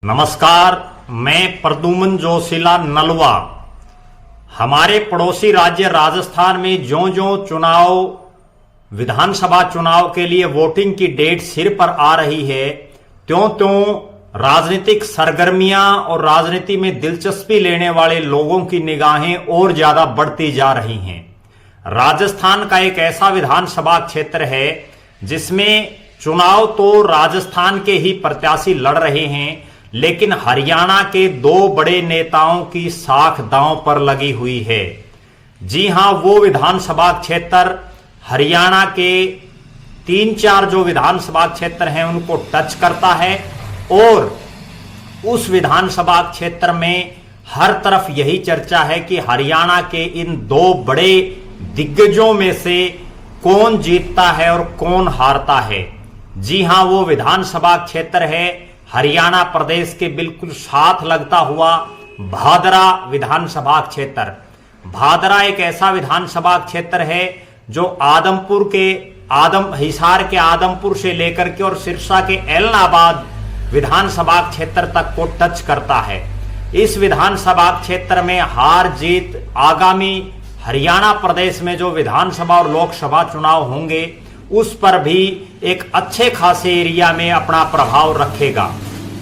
नमस्कार, मैं प्रद्युम्न जोशीला नलवा। हमारे पड़ोसी राज्य राजस्थान में ज्यों-ज्यों चुनाव विधानसभा चुनाव के लिए वोटिंग की डेट सिर पर आ रही है, त्यों-त्यों राजनीतिक सरगर्मियां और राजनीति में दिलचस्पी लेने वाले लोगों की निगाहें और ज्यादा बढ़ती जा रही हैं। राजस्थान का एक ऐसा विधानसभा क्षेत्र है जिसमें चुनाव तो राजस्थान के ही प्रत्याशी लड़ रहे हैं, लेकिन हरियाणा के दो बड़े नेताओं की साख दांव पर लगी हुई है। जी हां, वो विधानसभा क्षेत्र हरियाणा के 3-4 जो विधानसभा क्षेत्र हैं उनको टच करता है और उस विधानसभा क्षेत्र में हर तरफ यही चर्चा है कि हरियाणा के इन दो बड़े दिग्गजों में से कौन जीतता है और कौन हारता है। जी हां, वो विधानसभा क्षेत्र है हरियाणा प्रदेश के बिल्कुल साथ लगता हुआ भादरा विधानसभा क्षेत्र। भादरा एक ऐसा विधानसभा क्षेत्र है जो हिसार के आदमपुर से लेकर के और सिरसा के एलनाबाद विधानसभा क्षेत्र तक को टच करता है। इस विधानसभा क्षेत्र में हार जीत आगामी हरियाणा प्रदेश में जो विधानसभा और लोकसभा चुनाव होंगे उस पर भी एक अच्छे खासे एरिया में अपना प्रभाव रखेगा।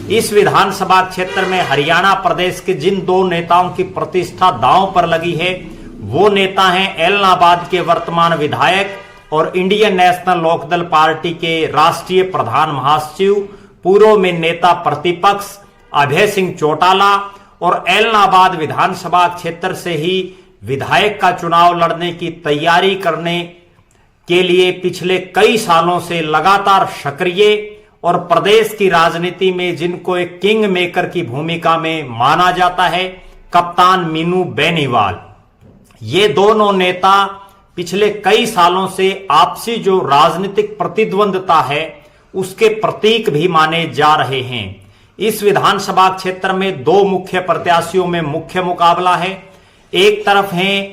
इस विधानसभा क्षेत्र में हरियाणा प्रदेश के जिन दो नेताओं की प्रतिष्ठा दांव पर लगी है वो नेता हैं एलनाबाद के वर्तमान विधायक और इंडियन नेशनल लोकदल पार्टी के राष्ट्रीय प्रधान महासचिव, पूर्व में नेता प्रतिपक्ष अभय सिंह चौटाला और एलनाबाद विधानसभा क्षेत्र से ही विधायक का चुनाव लड़ने की तैयारी करने के लिए पिछले कई सालों से लगातार सक्रिय और प्रदेश की राजनीति में जिनको एक किंग मेकर की भूमिका में माना जाता है, कप्तान मीनू बेनीवाल। ये दोनों नेता पिछले कई सालों से आपसी जो राजनीतिक प्रतिद्वंदता है उसके प्रतीक भी माने जा रहे हैं। इस विधानसभा क्षेत्र में दो मुख्य प्रत्याशियों में मुख्य मुकाबला है। एक तरफ हैं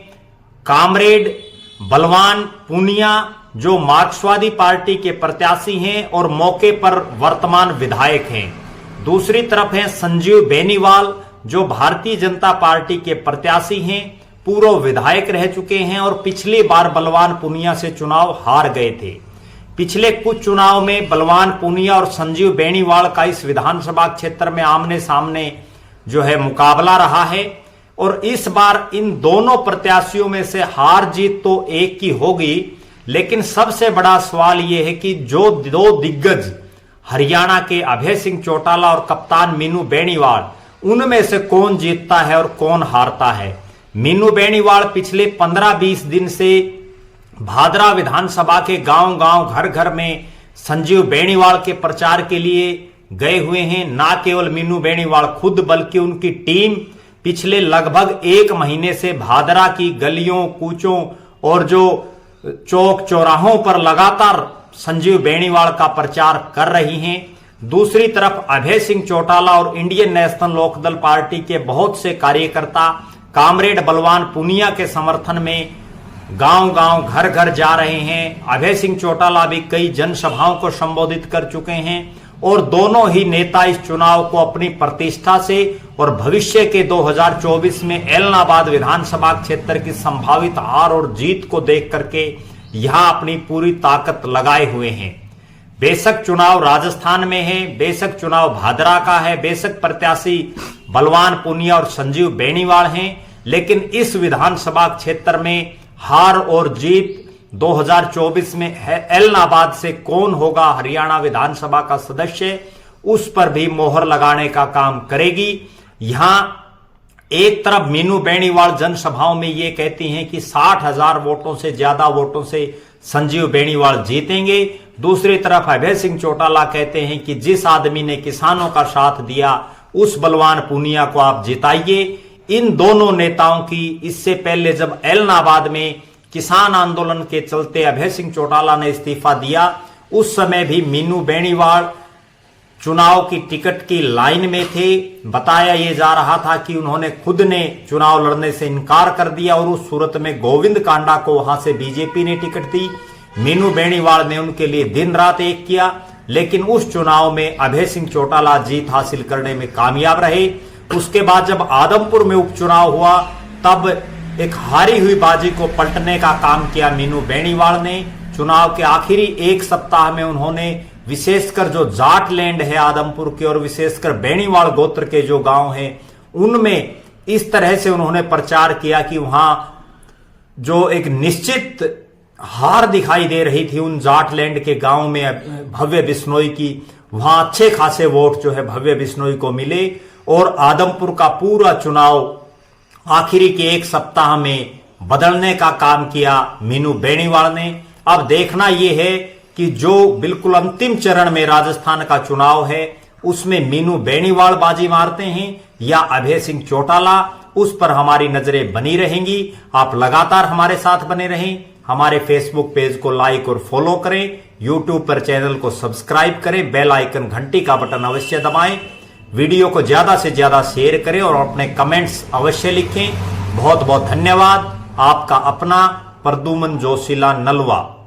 कामरेड बलवान पूनिया जो मार्क्सवादी पार्टी के प्रत्याशी हैं और मौके पर वर्तमान विधायक हैं। दूसरी तरफ हैं संजीव बेनीवाल जो भारतीय जनता पार्टी के प्रत्याशी हैं, पूर्व विधायक रह चुके हैं और पिछली बार बलवान पूनिया से चुनाव हार गए थे। पिछले कुछ चुनाव में बलवान पूनिया और संजीव बेनीवाल का इस विधानसभा क्षेत्र में आमने सामने जो है मुकाबला रहा है और इस बार इन दोनों प्रत्याशियों में से हार जीत तो एक की होगी, लेकिन सबसे बड़ा सवाल यह है कि जो दो दिग्गज हरियाणा के अभय सिंह चौटाला और कप्तान मीनू बेनीवाल, उनमें से कौन जीतता है और कौन हारता है। मीनू बेनीवाल पिछले 15-20 दिन से भादरा विधानसभा के गांव-गांव घर-घर में संजीव बेनीवाल के प्रचार के लिए गए हुए हैं। ना केवल मीनू बेनीवाल खुद बल्कि उनकी टीम पिछले लगभग 1 महीने से भादरा की गलियों कूचों और जो चौक चौराहों पर लगातार संजीव बेनीवाल का प्रचार कर रही हैं। दूसरी तरफ अभय सिंह चौटाला और इंडियन नेशनल लोकदल पार्टी के बहुत से कार्यकर्ता कामरेड बलवान पूनिया के समर्थन में गांव-गांव घर-घर जा रहे हैं। अभय सिंह चौटाला भी कई जनसभाओं को संबोधित कर चुके हैं और दोनों ही नेता इस चुनाव को अपनी प्रतिष्ठा से और भविष्य के 2024 में एलनाबाद विधानसभा क्षेत्र की संभावित हार और जीत को देख करके यहां अपनी पूरी ताकत लगाए हुए हैं। बेशक चुनाव राजस्थान में है, बेशक चुनाव भादरा का है, बेशक प्रत्याशी बलवान पूनिया और संजीव बेनीवाल हैं, लेकिन इस विधानसभा क्षेत्र में हार और जीत 2024 में एलनाबाद से कौन होगा हरियाणा विधानसभा का सदस्य, उस पर भी मोहर लगाने का काम करेगी। यहां एक तरफ मीनू बेनीवाल जनसभाओं में यह कहती हैं कि 60,000 वोटों से ज्यादा वोटों से संजीव बेनीवाल जीतेंगे। दूसरी तरफ अभय सिंह चौटाला कहते हैं कि जिस आदमी ने किसानों का साथ दिया उस बलवान पूनिया को आप जिताइए। इन दोनों नेताओं की इससे पहले जब एलनाबाद में किसान आंदोलन के चलते अभय सिंह चौटाला ने इस्तीफा दिया, उस समय भी मीनू बेनीवाल चुनाव की टिकट की लाइन में थे। बताया यह जा रहा था कि उन्होंने खुद ने चुनाव लड़ने से इनकार कर दिया और उस सूरत में गोविंद कांडा को वहां से बीजेपी ने टिकट दी। मीनू बेनीवाल ने उनके लिए दिन रात एक किया। लेकिन उस चुनाव में अभय सिंह चौटाला जीत हासिल करने में कामयाब रहे। उसके बाद जब आदमपुर में उपचुनाव हुआ तब एक हारी हुई बाजी को पलटने का काम किया मीनू बेनीवाल ने। चुनाव के आखिरी एक सप्ताह में उन्होंने विशेषकर जो जाट लैंड है आदमपुर के और विशेषकर बेनीवाल गोत्र के जो गांव हैं उनमें इस तरह से उन्होंने प्रचार किया कि वहां जो एक निश्चित हार दिखाई दे रही थी उन जाट लैंड के गांव में भव्य बिश्नोई की, वहां अच्छे खासे वोट जो है भव्य बिश्नोई को मिले और आदमपुर का पूरा चुनाव आखिरी के एक सप्ताह में बदलने का काम किया मीनू बेनीवाल ने। अब देखना यह है कि जो बिल्कुल अंतिम चरण में राजस्थान का चुनाव है उसमें मीनू बेनीवाल बाजी मारते हैं या अभय सिंह चौटाला, उस पर हमारी नजरें बनी रहेंगी। आप लगातार हमारे साथ बने रहें। हमारे फेसबुक पेज को लाइक और फॉलो करें, यूट्यूब पर चैनल को सब्सक्राइब करें, बेल आइकन घंटी का बटन अवश्य दबाएं, वीडियो को ज्यादा से ज्यादा शेयर करें और अपने कमेंट्स अवश्य लिखें। बहुत बहुत धन्यवाद। आपका अपना प्रद्युमन जोशीला नलवा।